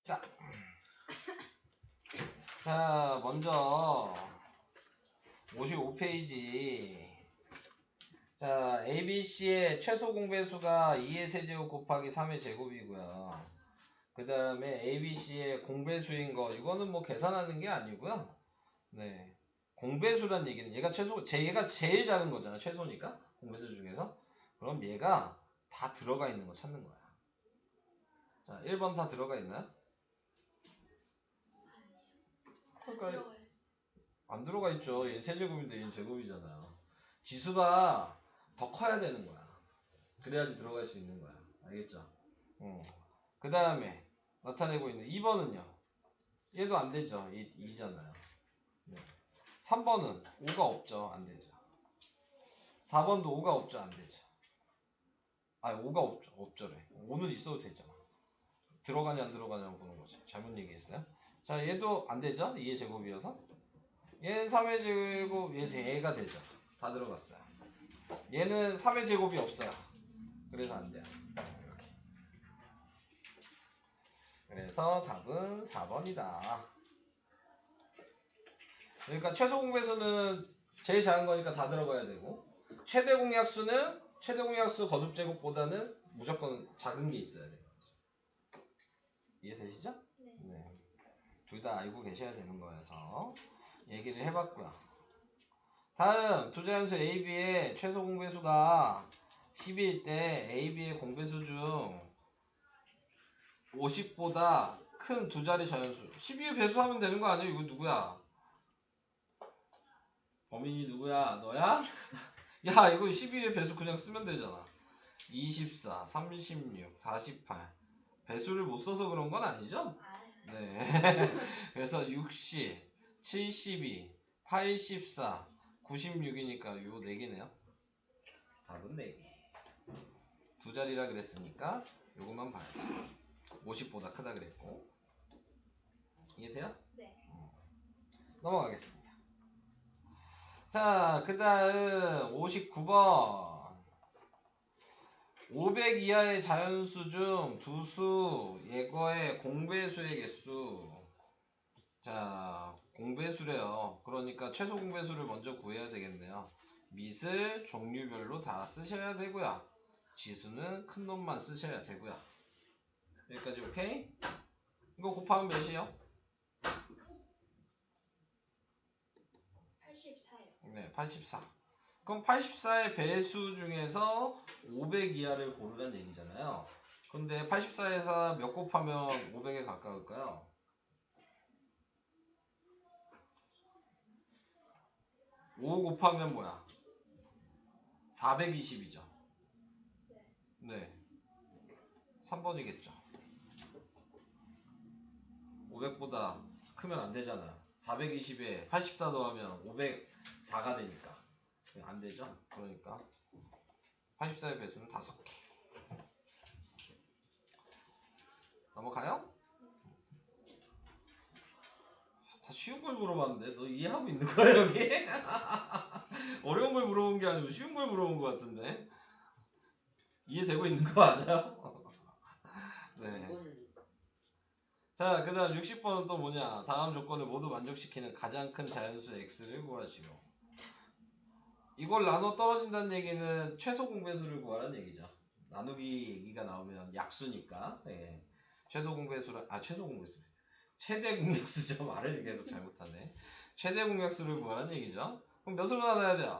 자, 먼저 55페이지. 자, ABC의 최소 공배수가 2의 세제곱 곱하기 3의 제곱이고요. 그 다음에 ABC의 공배수인 거, 이거는 뭐 계산하는 게 아니고요. 네. 공배수란 얘기는 얘가 얘가 제일 작은 거잖아. 최소니까. 공배수 중에서. 그럼 얘가 다 들어가 있는 거 찾는 거야. 자, 1번 다 들어가 있나요? 그러니까 안 들어가 있죠. 얘는 세제곱인데 얘는 제곱이잖아요. 지수가 더 커야 되는 거야. 그래야지 들어갈 수 있는 거야. 알겠죠? 그 다음에 나타내고 있는 2번은요. 얘도 안 되죠. 2잖아요. 네. 3번은 5가 없죠. 안 되죠. 4번도 5가 없죠. 안 되죠. 아니 5가 없죠. 없죠래. 5는 있어도 되잖아. 들어가냐 안 들어가냐고 보는 거지. 잘못 얘기했어요. 자, 얘도 안 되죠. 2의 제곱이어서. 얘는 3의 제곱, 얘가 되죠. 다 들어갔어요. 얘는 3의 제곱이 없어요. 그래서 안 돼요. 이렇게. 그래서 답은 4번이다. 그러니까 최소 공배수는 제일 작은 거니까 다 들어가야 되고, 최대 공약수 거듭 제곱보다는 무조건 작은 게 있어야 돼요. 이해되시죠? 네. 둘 다 알고 계셔야 되는 거여서 얘기를 해봤고요. 다음 투자연수 AB의 최소 공배수가 10일 때 AB의 공배수 중 50보다 큰 두 자리 자연수. 12에 배수하면 되는 거 아니야? 이거 누구야? 범인이 누구야? 너야? 야, 이거 12의 배수 그냥 쓰면 되잖아. 24, 36, 48. 배수를 못 써서 그런 건 아니죠? 네. 그래서 60, 72, 84, 96이니까 요 4개네요. 답은 4개. 두 자리라 그랬으니까 요것만 봐야죠. 50보다 크다 그랬고. 이해돼요? 네. 넘어가겠습니다. 자, 그 다음 59번. 500 이하의 자연수 중 두수 예거의 공배수의 개수. 자, 공배수래요. 그러니까 최소 공배수를 먼저 구해야 되겠네요. 밑을 종류별로 다 쓰셔야 되고요. 지수는 큰 놈만 쓰셔야 되고요. 여기까지 오케이? 이거 곱하면 몇이요? 84요. 네, 84. 그럼 84의 배수 중에서 500 이하를 고르란 얘기잖아요. 근데 84에서 몇 곱하면 500에 가까울까요? 5 곱하면 뭐야? 420이죠. 네. 3번이겠죠. 500보다 크면 안 되잖아요. 420에 84 더하면 504가 되니까. 안 되죠? 그러니까 84의 배수는 5개. 넘어가요? 다 쉬운 걸 물어봤는데 너 이해하고 있는 거야 여기? 어려운 걸 물어본 게 아니고 쉬운 걸 물어본 것 같은데 이해되고 있는 거 맞아요? 네. 자, 그 다음 60번은 또 뭐냐? 다음 조건을 모두 만족시키는 가장 큰 자연수 x를 구하시오. 이걸 나눠 떨어진다는 얘기는 최소 공배수를 구하라는 얘기죠. 나누기 얘기가 나오면 약수니까. 네. 최소 공배수를 최소 공배수. 최대 공약수죠. 말을 계속 잘못하네. 최대 공약수를 구하라는 얘기죠. 그럼 몇으로 나눠야 돼요?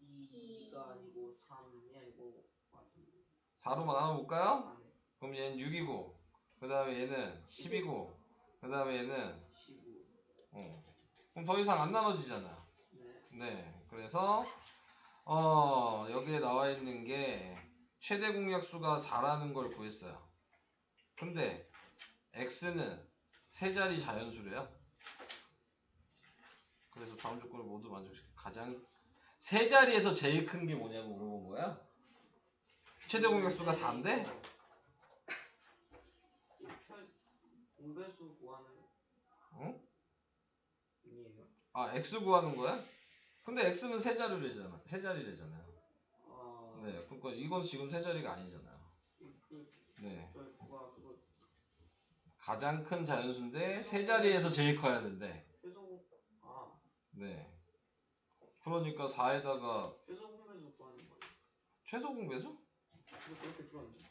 2가 아니고 3이 아니고 맞습니다. 4로 나눠볼까요? 그럼 얘는 6이고 그 다음에 얘는 10이고 그 다음에 얘는 15. 그럼 더 이상 안 나눠지잖아요. 네. 그래서 여기에 나와 있는 게 최대 공약수가 4라는 걸 구했어요. 근데 x는 세 자리 자연수래요. 그래서 다음 조건을 모두 만족시켜 가장 세 자리에서 제일 큰 게 뭐냐고 물어본 거야. 최대 공약수가 4인데 공배수 구하는 응? 아니에요? x 구하는 거야? 근데 x는 세 자리래잖아요. 네, 그러니까 이건 지금 세 자리가 아니잖아요. 네. 가장 큰 자연수인데 세 자리에서 제일 커야 된대. 최소 네. 그러니까 4에다가 최소 공배수 구하는 거예요. 최소 공배수? 이거 그렇게 풀었는데.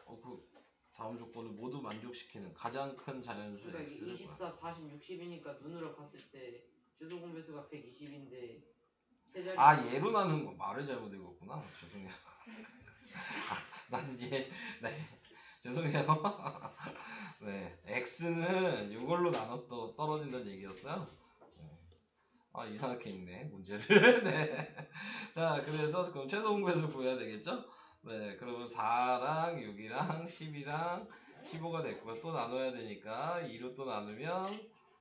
그 다음 조건을 모두 만족시키는 가장 큰 자연수 그러니까 x를 24, 40, 60이니까 눈으로 봤을 때 최소 공배수가 120인데 세 자리. 얘로 나누는 거 말을 잘못 읽었구나. 죄송해요. 난 이제 네 죄송해요. 네 x는 이걸로 나눠서 떨어진다는 얘기였어요. 네. 이상하게 읽네 문제를. 네. 자 그래서 그럼 최소 공배수 구해야 되겠죠? 네 그러면 4랑 6이랑 10이랑 15가 됐고요. 또 나눠야 되니까 2로 또 나누면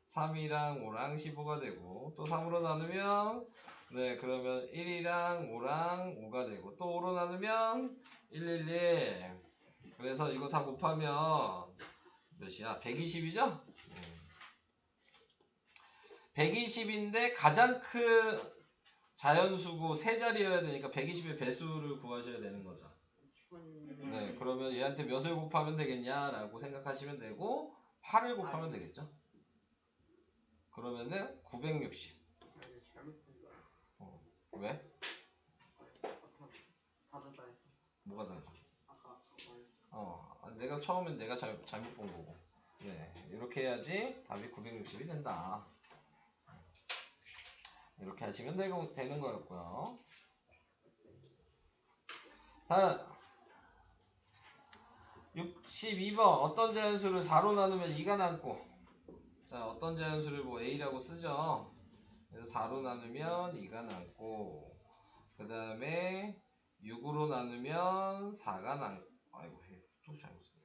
3이랑 5랑 15가 되고 또 3으로 나누면 네 그러면 1이랑 5랑 5가 되고 또 5로 나누면 111. 그래서 이거 다 곱하면 몇이야? 120이죠? 120인데 가장 큰 자연수고 세 자리여야 되니까 120의 배수를 구하셔야 되는 거죠. 네, 그러면 얘한테 몇을 곱하면 되겠냐라고 생각하시면 되고 8을 곱하면 되겠죠. 그러면은 960. 잘못 본 거야. 왜? 다르다 해서. 뭐가 다르죠? 아까 그거 말했어. 내가 처음엔 내가 잘못 본 거고. 네, 이렇게 해야지 답이 960이 된다. 이렇게 하시면 되는 거였고요. 자, 62번 어떤 자연수를 4로 나누면 2가 남고 자 어떤 자연수를 뭐 A라고 쓰죠. 그래서 4로 나누면 2가 남고 그 다음에 6으로 나누면 4가 남고 아이고 또 잘못 쓴다.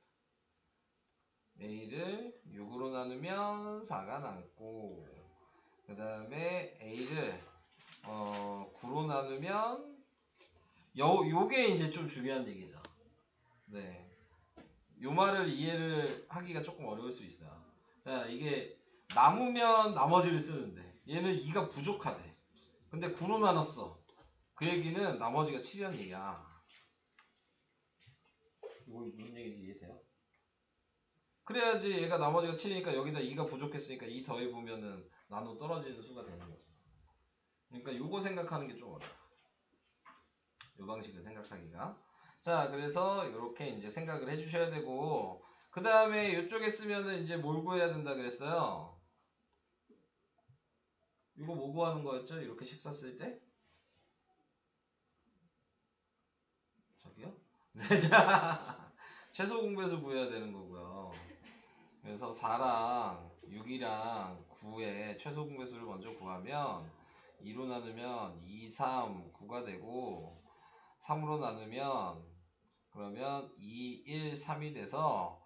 A를 6으로 나누면 4가 남고 그 다음에 A를 9로 나누면 요게 이제 좀 중요한 얘기죠. 네. 요 말을 이해를 하기가 조금 어려울 수 있어요. 자, 이게 남으면 나머지를 쓰는데 얘는 2가 부족하대. 근데 9로 나눴어. 그 얘기는 나머지가 7이란 얘기야. 이거 무슨 얘기인지 이해돼요? 그래야지 얘가 나머지가 7이니까 여기다 2가 부족했으니까 2 더해보면은 나눠 떨어지는 수가 되는 거죠. 그러니까 요거 생각하는 게 좀 어려워. 요 방식을 생각하기가. 자, 그래서 이렇게 이제 생각을 해주셔야 되고, 그 다음에 이쪽에 쓰면은 이제 뭘 구해야 된다 그랬어요? 이거 뭐 구하는 거였죠? 이렇게 식 썼을 때? 저기요? 네, 자, 최소 공배수 구해야 되는 거고요. 그래서 4랑 6이랑 9의 최소 공배수를 먼저 구하면 2로 나누면 2, 3, 9가 되고 3으로 나누면 그러면 2, 1, 3이 돼서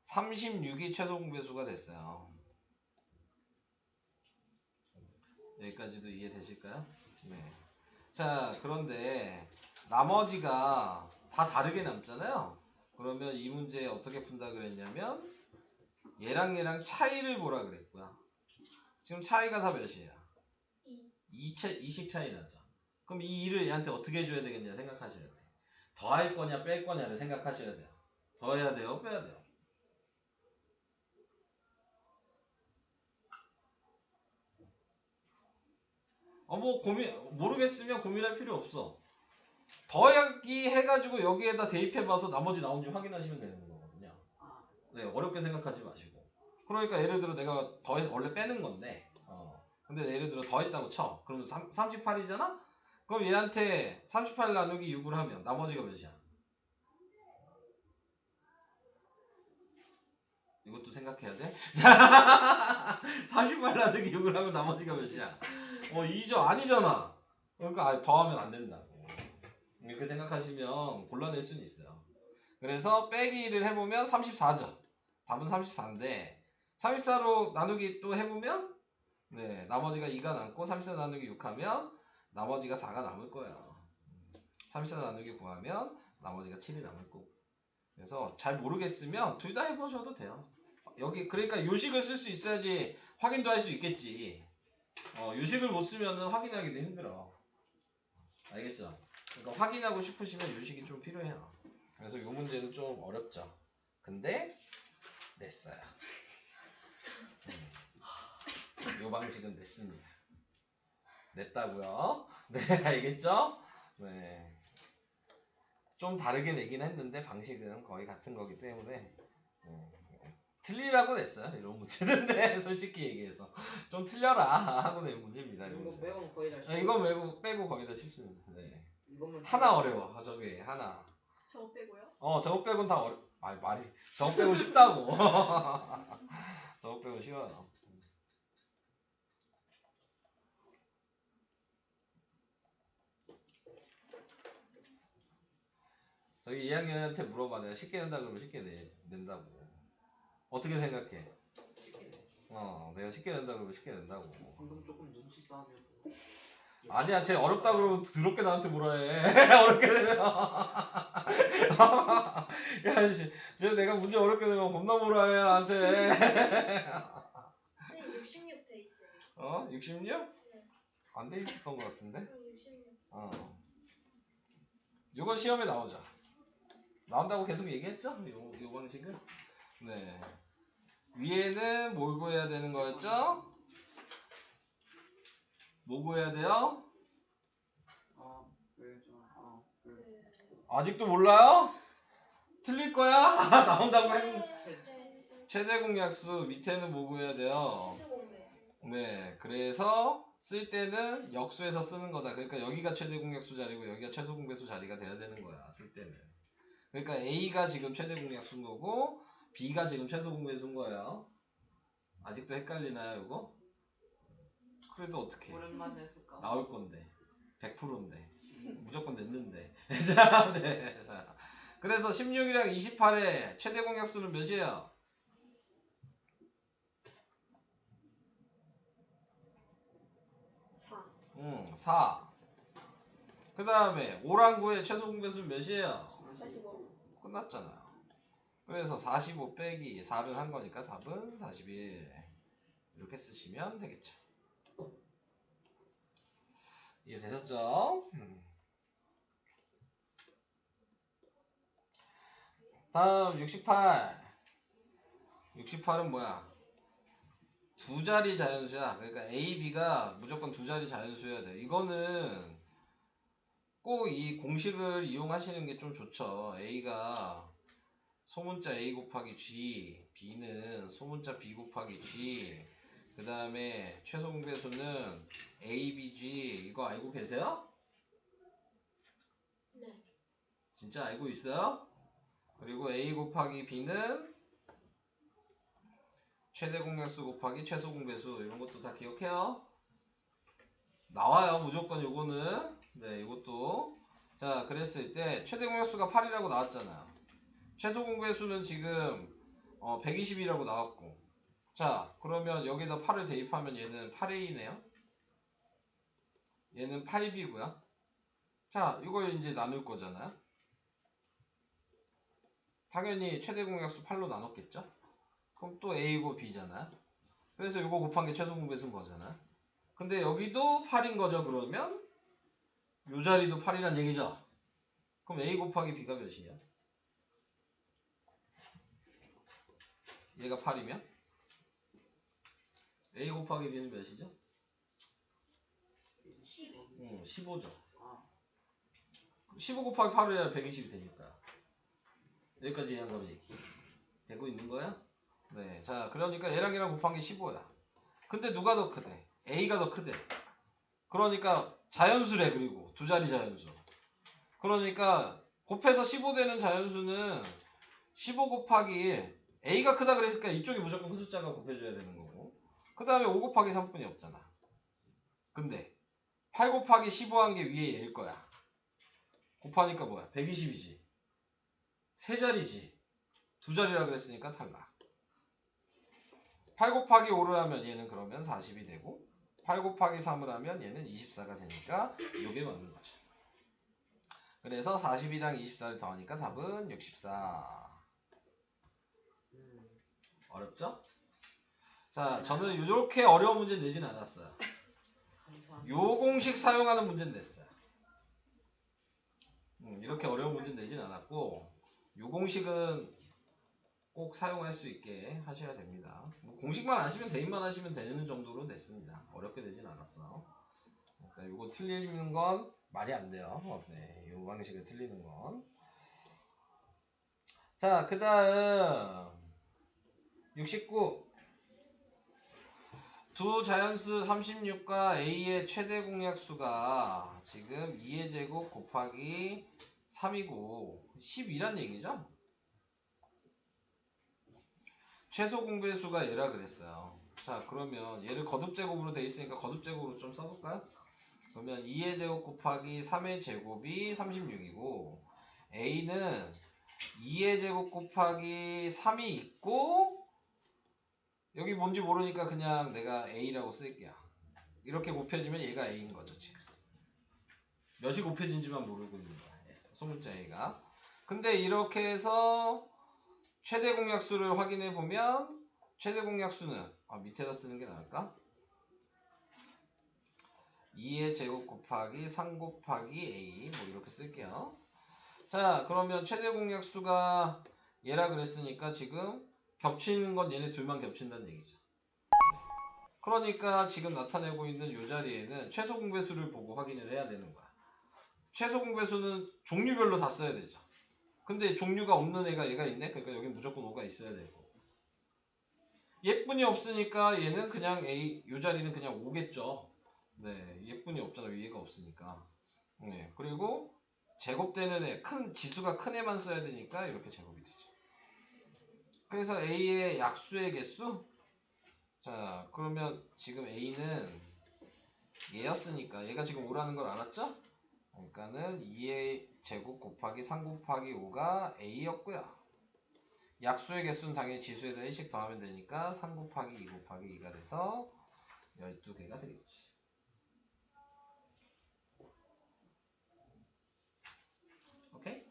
36이 최소 공배수가 됐어요. 여기까지도 이해되실까요? 네. 자, 그런데 나머지가 다 다르게 남잖아요. 그러면 이 문제 어떻게 푼다 그랬냐면 얘랑 얘랑 차이를 보라 그랬고요. 지금 차이가 다 몇이에요? 2식 차이 나죠. 그럼 이 2를 얘한테 어떻게 해줘야 되겠냐 생각하셔야 돼요. 더할 거냐 뺄 거냐를 생각하셔야 돼요. 더해야 돼요? 빼야 돼요? 뭐 모르겠으면 고민할 필요 없어. 더하기 해가지고 여기에다 대입해봐서 나머지 나온지 확인하시면 되는 거거든요. 네, 어렵게 생각하지 마시고. 그러니까 예를 들어 내가 더해서 원래 빼는 건데, 근데 예를 들어 더했다고 쳐. 그러면 38이잖아? 그럼 얘한테 38 나누기 6을 하면 나머지가 몇이야? 이것도 생각해야 돼? 자, 38 나누기 6을 하면 나머지가 몇이야? 2죠? 아니잖아. 그러니까 더하면 안 된다고. 이렇게 생각하시면 곤란할 수는 있어요. 그래서 빼기를 해보면 34죠. 답은 34인데 34로 나누기 또 해보면 네 나머지가 2가 남고 34 나누기 6 하면 나머지가 4가 남을 거예요. 34 나누기 9 하면 나머지가 7이 남을 거고. 그래서 잘 모르겠으면 둘 다 해보셔도 돼요. 여기 그러니까 요식을 쓸 수 있어야지 확인도 할 수 있겠지. 요식을 못 쓰면 확인하기도 힘들어. 알겠죠? 그러니까 확인하고 싶으시면 요식이 좀 필요해요. 그래서 이 문제는 좀 어렵죠. 근데 냈어요. 요 방식은 냈습니다. 냈다고요. 네, 알겠죠? 네. 좀 다르게 내긴 했는데 방식은 거의 같은 거기 때문에 틀리라고 냈어요. 이런 문제는. 네, 솔직히 얘기해서 좀 틀려라 하고 낸 문제입니다. 이거 문제. 빼고는 거의 다 네, 이거 빼고 거의 다 쉽습니다. 네. 이것만 하나 어려워. 저기 하나. 저거 빼고요? 저거 빼고는 다 아니 말이 저거 빼고 쉽다고. 저거 빼고 쉬워요. 저기 2학년한테 물어봐. 내가 쉽게 낸다 그러면 쉽게 낸다고. 어떻게 생각해? 내가 쉽게 낸다 그러면 쉽게 낸다고. 방금 조금 눈치 싸움이었고. 아니야, 쟤 어렵다 그러면 더럽게 나한테 뭐라 해. 어렵게 되면. 야, 쟤 내가 문제 어렵게 되면 겁나 뭐라 해, 나한테. 선생님 66 돼 있어요. 66? 네. 안 돼 있었던 것 같은데? 66. 요건 시험에 나오죠. 나온다고 계속 얘기했죠? 요 방식은? 네. 위에는 뭘 구해야 되는 거였죠? 뭐 구해야 돼요? 아직도 몰라요? 틀릴 거야? 나온다고 했는데. 최대 공약수 밑에는 뭐 구해야 돼요? 네. 그래서 쓸 때는 역수에서 쓰는 거다. 그러니까 여기가 최대 공약수 자리고 여기가 최소 공배수 자리가 돼야 되는 거야. 쓸 때는. 그러니까 A가 지금 최대 공약수인 거고 B가 지금 최소 공배수인 거예요. 아직도 헷갈리나요, 이거? 그래도 어떻게? 오랜만에 했을까? 나올 건데 100%인데 무조건 냈는데. 자, 네. 자, 그래서 16이랑 28의 최대 공약수는 몇이에요? 4. 4. 그 다음에 5랑 9의 최소 공배수는 몇이에요? 45. 끝났잖아요. 그래서 45 빼기 4를 한 거니까 답은 41. 이렇게 쓰시면 되겠죠. 이해되셨죠? 다음 68. 68은 뭐야? 두 자리 자연수야. 그러니까 A, B가 무조건 두 자리 자연수여야 돼. 이거는 꼭 이 공식을 이용하시는 게 좀 좋죠. A가 소문자 A 곱하기 G, B는 소문자 B 곱하기 G, 그 다음에 최소 공배수는 A, B, G. 이거 알고 계세요? 네. 진짜 알고 있어요? 그리고 A 곱하기 B는 최대 공약수 곱하기 최소 공배수. 이런 것도 다 기억해요. 나와요, 무조건 요거는. 네, 이것도. 자, 그랬을 때 최대 공약수가 8이라고 나왔잖아요. 최소 공배수는 지금 120이라고 나왔고. 자, 그러면 여기다 8을 대입하면 얘는 8A네요. 얘는 8B고요. 자, 이걸 이제 나눌 거잖아요. 당연히 최대 공약수 8로 나눴겠죠? 그럼 또 A고 B잖아요. 그래서 이거 곱한 게 최소 공배수인 거잖아요. 근데 여기도 8인 거죠. 그러면 요 자리도 8이란 얘기죠. 그럼 A 곱하기 B가 몇이냐? 얘가 8이면 A 곱하기 B는 몇이죠? 15죠. 15 곱하기 8을 해야 120이 되니까. 여기까지 이해한 거면 얘기 되고 있는 거야? 네. 자, 그러니까 얘랑 얘랑 곱한 게 15야. 근데 누가 더 크대? A가 더 크대. 그러니까 자연수래. 그리고 두 자리 자연수. 그러니까 곱해서 15 되는 자연수는 15 곱하기 1. A가 크다 그랬으니까 이쪽이 무조건 큰 숫자가 곱해줘야 되는 거고. 그 다음에 5 곱하기 3분이 없잖아. 근데 8 곱하기 15 한 게 위에 얘일 거야. 곱하니까 뭐야? 120이지. 세 자리지. 두 자리라 그랬으니까 탈락. 8 곱하기 5를 하면 얘는 그러면 40이 되고 8 곱하기 3을 하면 얘는 24가 되니까 이게 맞는 거죠. 그래서 40이랑 24를 더하니까 답은 64. 어렵죠? 자, 저는 이렇게 어려운 문제 내진 않았어요. 요 공식 사용하는 문제는 냈어요. 이렇게 어려운 문제 내진 않았고 요 공식은 꼭 사용할 수 있게 하셔야 됩니다. 뭐 공식만 아시면 대입만 하시면 되는 정도로 됐습니다. 어렵게 되진 않았어. 그러니까 이거 틀리는 건 말이 안 돼요. 네, 이 방식을 틀리는 건. 자, 그 다음 69. 두 자연수 36과 A의 최대 공약수가 지금 2의 제곱 곱하기 3이고 12란 얘기죠? 최소 공배수가 얘라 그랬어요. 자, 그러면 얘를 거듭제곱으로 돼 있으니까 거듭제곱으로 좀 써볼까요? 그러면 2의 제곱 곱하기 3의 제곱이 36이고 A는 2의 제곱 곱하기 3이 있고 여기 뭔지 모르니까 그냥 내가 A라고 쓸게요. 이렇게 곱해지면 얘가 A인 거죠, 지금. 몇이 곱해진지만 모르고 있는 거야. 소문자 A가. 근데 이렇게 해서 최대 공약수를 확인해 보면 최대 공약수는 밑에다 쓰는 게 나을까? 2의 제곱 곱하기 3 곱하기 A 뭐 이렇게 쓸게요. 자, 그러면 최대 공약수가 얘라 그랬으니까 지금 겹치는 건 얘네 둘만 겹친다는 얘기죠. 그러니까 지금 나타내고 있는 이 자리에는 최소 공배수를 보고 확인을 해야 되는 거야. 최소 공배수는 종류별로 다 써야 되죠. 근데 종류가 없는 애가 얘가 있네? 그러니까 여기 무조건 5가 있어야 되고. 예쁜이 없으니까 얘는 그냥 A, 이 자리는 그냥 5겠죠. 네, 예쁜이 없잖아. 위에가 없으니까. 네, 그리고 제곱되는 애, 지수가 큰 애만 써야 되니까 이렇게 제곱이 되죠. 그래서 A의 약수의 개수? 자, 그러면 지금 A는 얘였으니까 얘가 지금 5라는 걸 알았죠? 그러니까는 2의 제곱 곱하기 3 곱하기 5가 A였고요. 약수의 개수는 당연히 지수에다 1씩 더하면 되니까 3 곱하기 2 곱하기 2가 돼서 12개가 되겠지. 오케이?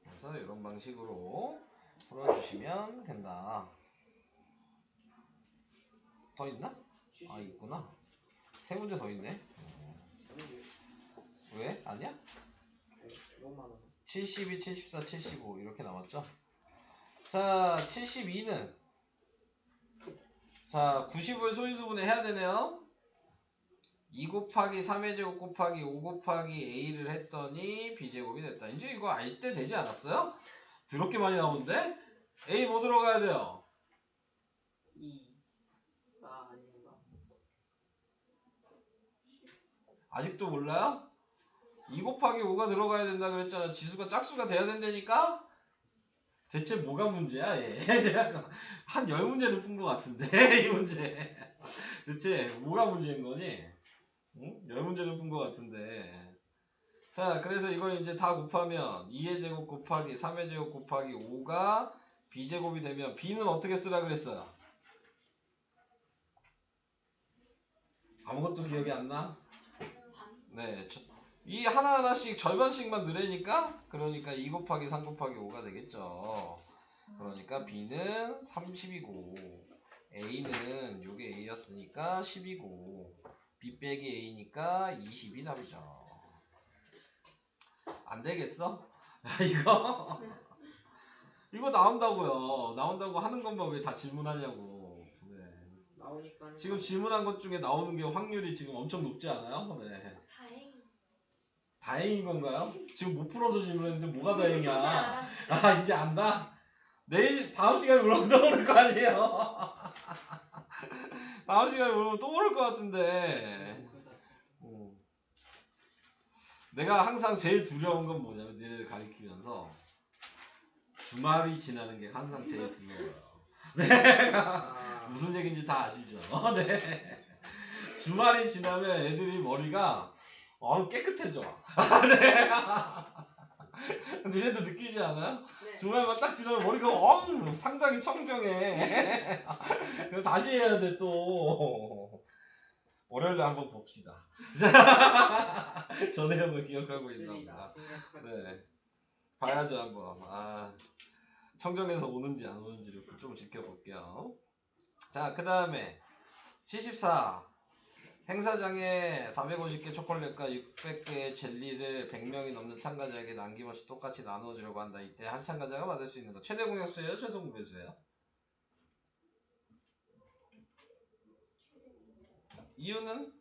그래서 이런 방식으로 풀어주시면 된다. 더 있나? 아, 있구나. 세 문제 더 있네. 왜? 아니야? 너무 많아. 72, 74, 75 이렇게 나왔죠? 자, 72는 자, 90을 소인수분해 해야 되네요. 2 곱하기 3의 제곱 곱하기 5 곱하기 A를 했더니 B제곱이 됐다. 이제 이거 알 때 되지 않았어요? 더럽게 많이 나오는데? A 뭐 들어가야 돼요? 2가 아닌가? 아직도 몰라요? 2 곱하기 5가 들어가야 된다 그랬잖아. 지수가 짝수가 돼야 된다니까? 대체 뭐가 문제야 얘? 한 10문제는 푼 것 같은데 이 문제 대체 뭐가 문제인 거니? 응? 10문제는 푼 것 같은데. 자, 그래서 이거 이제 다 곱하면 2의 제곱 곱하기 3의 제곱 곱하기 5가 B제곱이 되면 B는 어떻게 쓰라 그랬어요? 아무것도 기억이 안 나? 네, 이 하나하나씩 절반씩만 늘으니까 그러니까 2 곱하기 3 곱하기 5가 되겠죠. 그러니까 B는 30이고 A는 요게 A였으니까 10이고 B 빼기 A니까 20이 답이죠. 안 되겠어? 이거 나온다고요. 나온다고 하는 것만 왜 다 질문하냐고. 네. 나오니까 지금 질문한 것 중에 나오는 게 확률이 지금 엄청 높지 않아요? 네. 다행인 건가요? 지금 못 풀어서 질문했는데 뭐가 다행이야? 아, 이제 안다? 내일 다음 시간에 물어보면 또 오를 거 아니에요? 다음 시간에 물어보면 또 오를 것 같은데. 내가 항상 제일 두려운 건 뭐냐면 니네를 가리키면서 주말이 지나는 게 항상 제일 두려워요. 네. 무슨 얘기인지 다 아시죠? 네. 주말이 지나면 애들이 머리가 깨끗해져. 네. 니네도 느끼지 않아요? 네. 주말만 딱 지나면 머리가 상당히 청정해. 그럼 다시 해야 돼 또. 월요일에 한번 봅시다. 저 내용을 기억하고 있나 보다. 네. 봐야죠 한번. 청정에서 오는지 안 오는지를 좀 지켜볼게요. 자, 그 다음에 74. 행사장에 450개 초콜릿과 600개의 젤리를 100명이 넘는 참가자에게 남김없이 똑같이 나눠주려고 한다. 이때 한 참가자가 받을 수 있는 거 최대 공약수예요? 최소 공배수예요? 이유는?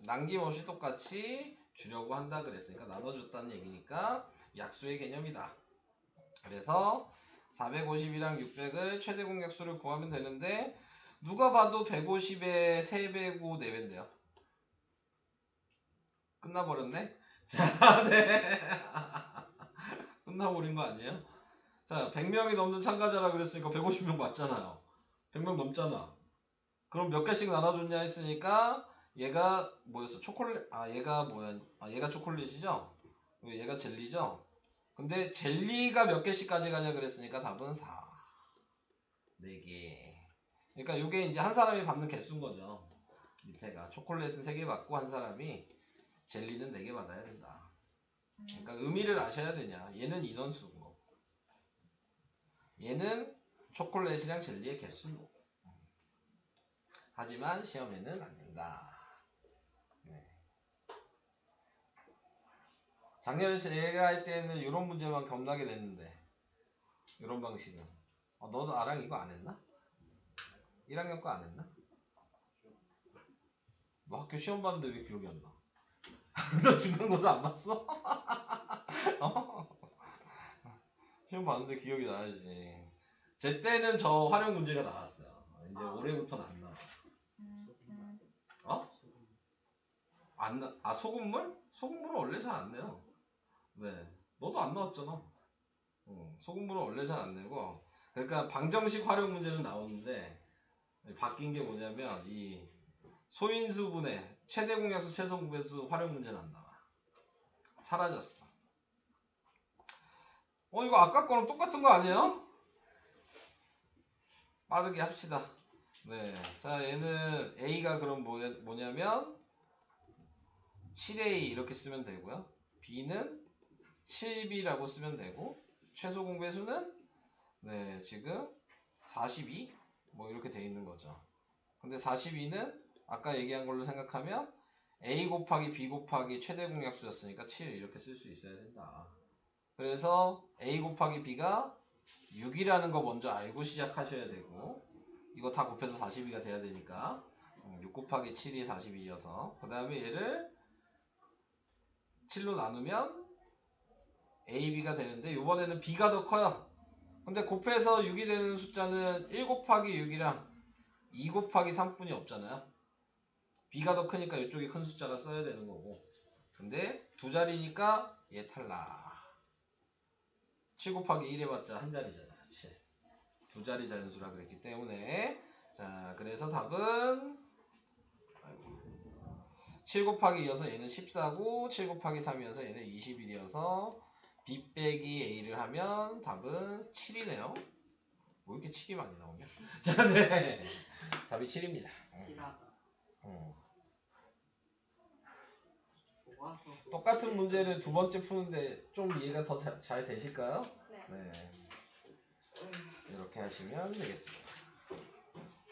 남김없이 똑같이 주려고 한다 그랬으니까 나눠줬다는 얘기니까 약수의 개념이다. 그래서 450이랑 600을 최대 공약수를 구하면 되는데 누가 봐도 150의 3배고 4배인데요. 끝나버렸네? 자, 네. 끝나버린 거 아니에요? 자, 100명이 넘는 참가자라 그랬으니까 150명 맞잖아요. 100명 넘잖아. 그럼 몇 개씩 나눠줬냐 했으니까 얘가 뭐였어? 초콜릿. 얘가 뭐야? 얘가 초콜릿이죠? 얘가 젤리죠? 근데 젤리가 몇 개씩까지 가냐 그랬으니까 답은 4. 4개. 그러니까 요게 이제 한 사람이 받는 개수인 거죠. 밑에가 초콜릿은 3개 받고 한 사람이 젤리는 4개 받아야 된다. 그러니까 의미를 아셔야 되냐. 얘는 인원수인 거. 얘는 초콜릿이랑 젤리의 개수인 거. 하지만 시험에는 안 된다. 네. 작년에 제가 할 때는 이런 문제만 겁나게 냈는데 이런 방식은 너도 아랑 이거 안 했나? 1학년 거 안 했나? 너 학교 시험 봤는데 왜 기억이 안 나? 너 중간고사 안 봤어? 시험 봤는데 기억이 나야지. 제 때는 저 활용 문제가 나왔어요. 이제 올해부터는 안 나와. 어? 안 나? 소금물? 소금물은 원래 잘 안 내요. 네. 너도 안 나왔잖아. 소금물은 원래 잘 안 내고. 그러니까 방정식 활용 문제는 나오는데 바뀐 게 뭐냐면 이 소인수분해 최대 공약수 최소 공배수 활용 문제는 안 나와. 사라졌어. 이거 아까 거랑 똑같은 거 아니에요? 빠르게 합시다. 네. 자, 얘는 A가 그럼 뭐냐면 7A 이렇게 쓰면 되고요. B는 7B라고 쓰면 되고 최소 공배수는 네, 지금 42 뭐 이렇게 돼 있는 거죠. 근데 42는 아까 얘기한 걸로 생각하면 A 곱하기 B 곱하기 최대 공약수였으니까 7 이렇게 쓸 수 있어야 된다. 그래서 A 곱하기 B가 6이라는 거 먼저 알고 시작하셔야 되고 이거 다 곱해서 42가 돼야 되니까 6 곱하기 7이 42여서 그 다음에 얘를 7로 나누면 A, B가 되는데 이번에는 B가 더 커요. 근데 곱해서 6이 되는 숫자는 1 곱하기 6이랑 2 곱하기 3뿐이 없잖아요. B가 더 크니까 이쪽이 큰 숫자가 써야 되는 거고 근데 두 자리니까 얘 탈락. 7 곱하기 1 해봤자 한 자리잖아. 7. 두 자리 자연수라 그랬기 때문에 자 그래서 답은 7 곱하기 2여서 얘는 14고 7 곱하기 3이어서 얘는 21이어서 B 빼기 A를 하면 답은 7이네요. 뭐 이렇게 7이 많이 나오냐? 자, 네. 답이 7입니다. 실하다. 똑같은 문제를 두 번째 푸는데 좀 이해가 더 잘 되실까요? 네. 이렇게 하시면 되겠습니다.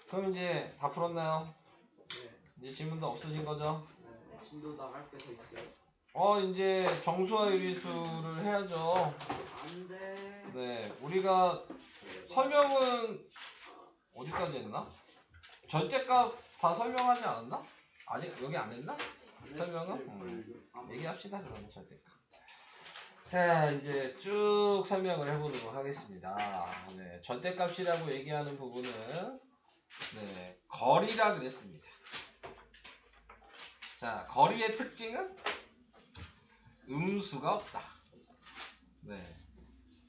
그럼 이제 다 풀었나요? 네. 이제 질문도 없으신 거죠? 네. 진도 나갈 게 더 있어요? 이제 정수와 유리수를 해야죠. 안 돼. 네, 우리가 설명은 어디까지 했나? 절대값 다 설명하지 않았나? 아직 여기 안 했나? 설명은? 얘기합시다 그러면 절대값. 자 이제 쭉 설명을 해보도록 하겠습니다. 네, 절대값이라고 얘기하는 부분은 네, 거리라 그랬습니다. 자 거리의 특징은 음수가 없다. 네,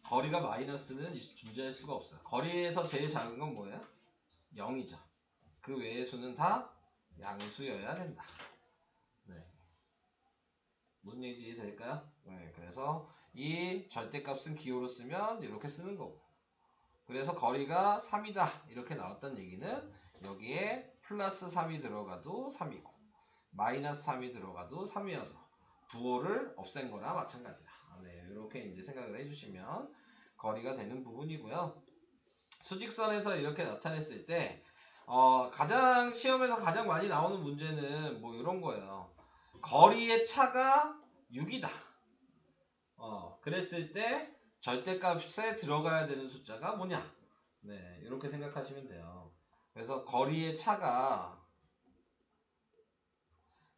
거리가 마이너스는 존재할 수가 없어요. 거리에서 제일 작은 건 뭐예요? 0이죠. 그 외의 수는 다 양수여야 된다. 네. 무슨 얘기인지 이해될까요? 네, 그래서 이 절대값은 기호로 쓰면 이렇게 쓰는 거고 그래서 거리가 3이다 이렇게 나왔던 얘기는 여기에 플러스 3이 들어가도 3이고 마이너스 3이 들어가도 3이어서 부호를 없앤 거나 마찬가지다. 네, 이렇게 이제 생각을 해주시면 거리가 되는 부분이고요. 수직선에서 이렇게 나타냈을 때 가장 시험에서 가장 많이 나오는 문제는 뭐 이런 거예요. 거리의 차가 6이다. 그랬을 때 절대값에 들어가야 되는 숫자가 뭐냐? 네, 이렇게 생각하시면 돼요. 그래서 거리의 차가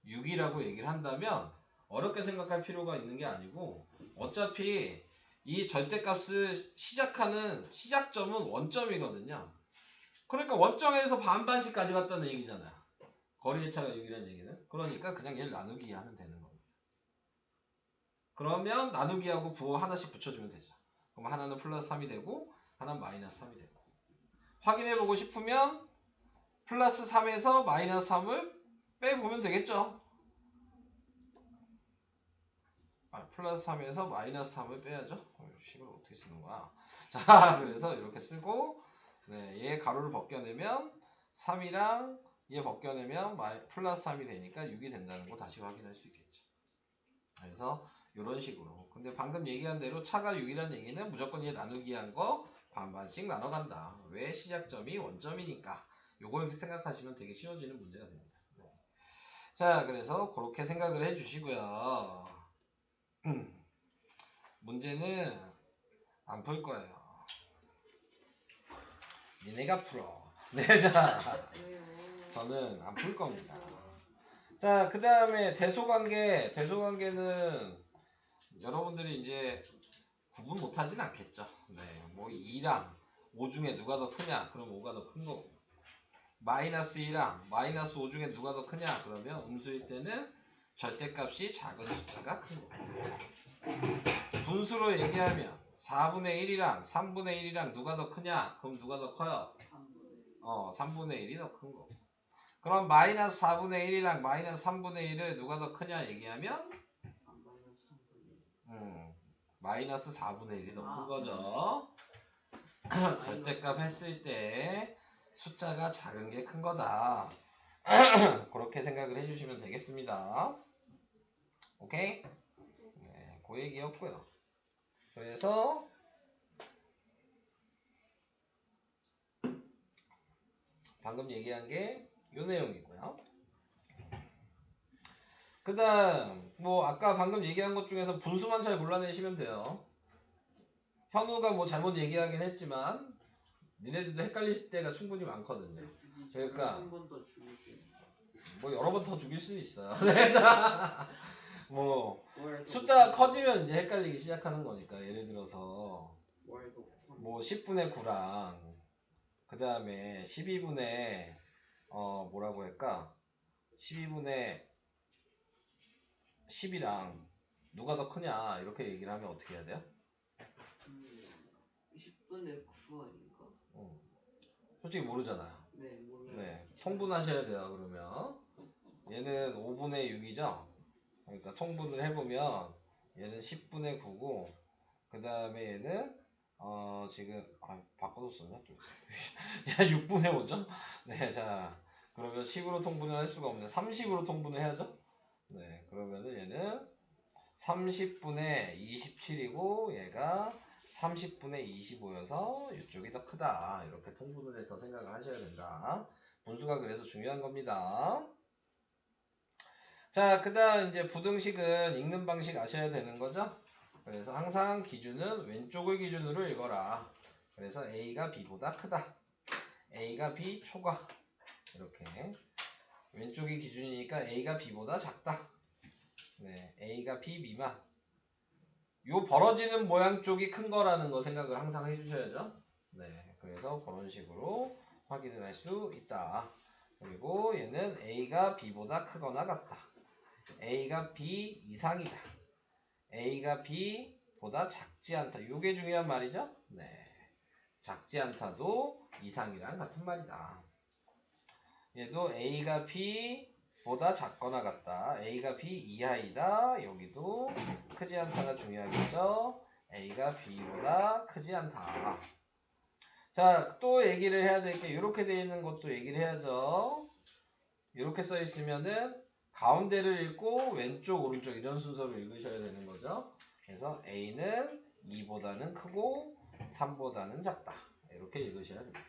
6이라고 얘기를 한다면 어렵게 생각할 필요가 있는 게 아니고 어차피 이 절대값을 시작하는 시작점은 원점이거든요. 그러니까 원점에서 반반씩 가져갔다는 얘기잖아요. 거리의 차가 6이라는 얘기는. 그러니까 그냥 얘를 나누기 하면 되는 겁니다. 그러면 나누기하고 부호 하나씩 붙여주면 되죠. 그럼 하나는 플러스 3이 되고 하나는 마이너스 3이 되고. 확인해보고 싶으면 플러스 3에서 마이너스 3을 빼보면 되겠죠. 플러스 3에서 마이너스 3을 빼야죠. 10을 어떻게 쓰는 거야. 자, 그래서 이렇게 쓰고 네, 얘 가로를 벗겨내면 3이랑 얘 벗겨내면 플러스 3이 되니까 6이 된다는 거 다시 확인할 수 있겠죠. 그래서 이런 식으로. 근데 방금 얘기한 대로 차가 6이라는 얘기는 무조건 얘 나누기 한 거 반반씩 나눠간다. 왜? 시작점이 원점이니까. 요걸 생각하시면 되게 쉬워지는 문제가 됩니다. 네. 자, 그래서 그렇게 생각을 해주시고요. 문제는 안 풀 거예요. 니네가 풀어. 네, 자, 저는 안 풀 겁니다. 자, 그 다음에 대소관계. 대소관계는 여러분들이 이제 구분 못하진 않겠죠. 네, 뭐 2랑 5 중에 누가 더 크냐? 그럼 5가 더 큰 거고. 마이너스 2랑 마이너스 5 중에 누가 더 크냐? 그러면 음수일 때는 절대값이 작은 숫자가 큰 거고. 분수로 얘기하면 4분의 1이랑 3분의 1이랑 누가 더 크냐? 그럼 누가 더 커요? 3분의 1이 더 큰 거고. 그럼 마이너스 4분의 1이랑 마이너스 3분의 1을 누가 더 크냐 얘기하면 마이너스 4분의 1이 더 큰 거죠. 절대값 했을 때 숫자가 작은 게 큰 거다. 그렇게 생각을 해주시면 되겠습니다. 오케이? 네, 그 얘기였고요. 그래서 방금 얘기한 게 요 내용이고요. 그 다음 뭐 아까 방금 얘기한 것 중에서 분수만 잘 골라내시면 돼요. 현우가 뭐 잘못 얘기하긴 했지만 니네들도 헷갈릴 때가 충분히 많거든요. 그러니까 한 번 더 죽일게요. 뭐 여러 번 더 죽일 수는 있어요. 뭐 숫자가 커지면 이제 헷갈리기 시작하는 거니까 예를 들어서 뭐 10분의 9랑 그 다음에 12분의 뭐라고 할까 12분의 10이랑 누가 더 크냐 이렇게 얘기를 하면 어떻게 해야 돼요? 10분의 9 아닌가? 솔직히 모르잖아요. 네, 몰라요. 네, 통분하셔야 돼요. 그러면 얘는 5분의 6이죠. 그러니까 통분을 해보면 얘는 10분의 9고 그 다음에 얘는 지금 바꿔서 썼냐 또. 야 6분의 5죠. 네, 자 그러면 10으로 통분을 할 수가 없네. 30으로 통분을 해야죠. 네, 그러면은 얘는 30분의 27이고 얘가 30분의 25여서 이쪽이 더 크다. 이렇게 통분을 해서 생각을 하셔야 된다. 분수가 그래서 중요한 겁니다. 자, 그 다음 이제 부등식은 읽는 방식 아셔야 되는 거죠. 그래서 항상 기준은 왼쪽을 기준으로 읽어라. 그래서 A가 B보다 크다. A가 B 초과. 이렇게 왼쪽이 기준이니까 A가 B보다 작다. 네, A가 B 미만. 요 벌어지는 모양 쪽이 큰 거라는 거 생각을 항상 해주셔야죠. 네, 그래서 그런 식으로 확인을 할 수 있다. 그리고 얘는 A가 B보다 크거나 같다. A가 B 이상이다. A가 B보다 작지 않다. 요게 중요한 말이죠. 네, 작지 않다도 이상이랑 같은 말이다. 얘도 A가 B보다 작거나 같다. A가 B 이하이다. 여기도 크지 않다가 중요하겠죠. A가 B보다 크지 않다. 자, 또 얘기를 해야 될 게 이렇게 되어 있는 것도 얘기를 해야죠. 이렇게 써 있으면은 가운데를 읽고 왼쪽 오른쪽 이런 순서로 읽으셔야 되는 거죠. 그래서 A는 2보다는 크고 3보다는 작다. 이렇게 읽으셔야 됩니다.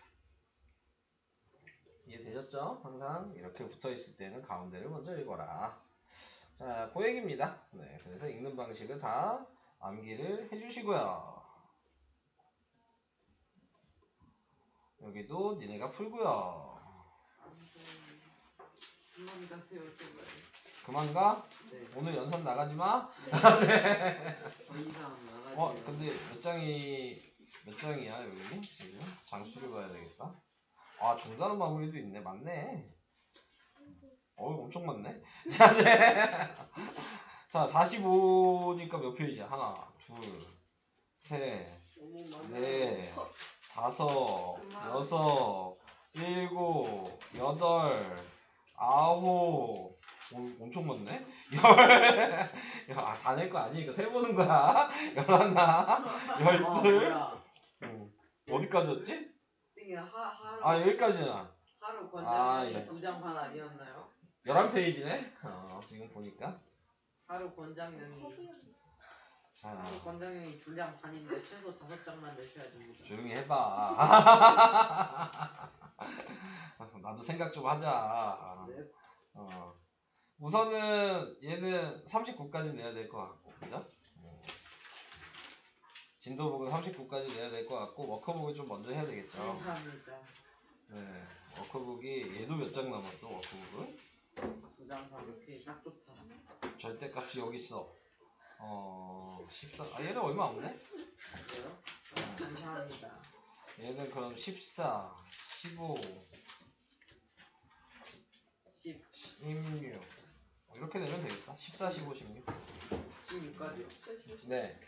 이해되셨죠? 항상 이렇게 붙어있을 때는 가운데를 먼저 읽어라. 자, 그 얘기입니다. 네, 그래서 읽는 방식을 다 암기를 해주시고요. 여기도 니네가 풀고요. 그만 가세요 제발. 그만 가? 네. 오늘 연산 나가지 마? 네. 더 이상 나가지. 근데 몇 장이야, 여기? 지금? 장수를 봐야 되겠다. 아, 중단어 마무리도 있네. 맞네. 엄청 많네. 자, 네. 자, 45니까 몇 페이지야? 하나, 둘, 셋, 너무 많아. 넷, 다섯, 그만. 여섯, 일곱, 여덟, 아홉. 엄청 많네? 열. 야, 다 낼 거 아니니까 세 보는 거야. 열하나, 열둘. 뭐야? 어디까지였지? 띵이 하루. 아, 여기까지야. 하루 아, 권장량이 예. 2장 반 아니었나요? 11페이지네? 지금 보니까. 하루 권장량이 자, 하루 권장량이 2장 반인데 최소 5장만 내셔야 됩니다. 조용히 해봐. 나도 생각 좀 하자. 네. 우선은 얘는 39까지 내야 될 것 같고, 그죠? 진도북은 39까지 내야 될 것 같고, 워크북을 좀 먼저 해야 되겠죠. 감사합니다. 네, 워크북이 얘도 몇 장 남았어, 워크북은? 2장 반 이렇게 딱 좋다. 절대값이 여기 있어. 14. 얘는 얼마 없네? 그래요? 감사합니다. 얘는 그럼 14, 15, 10, 16. 이렇게 되면 되겠다. 14, 15, 16. 16까지요. 네.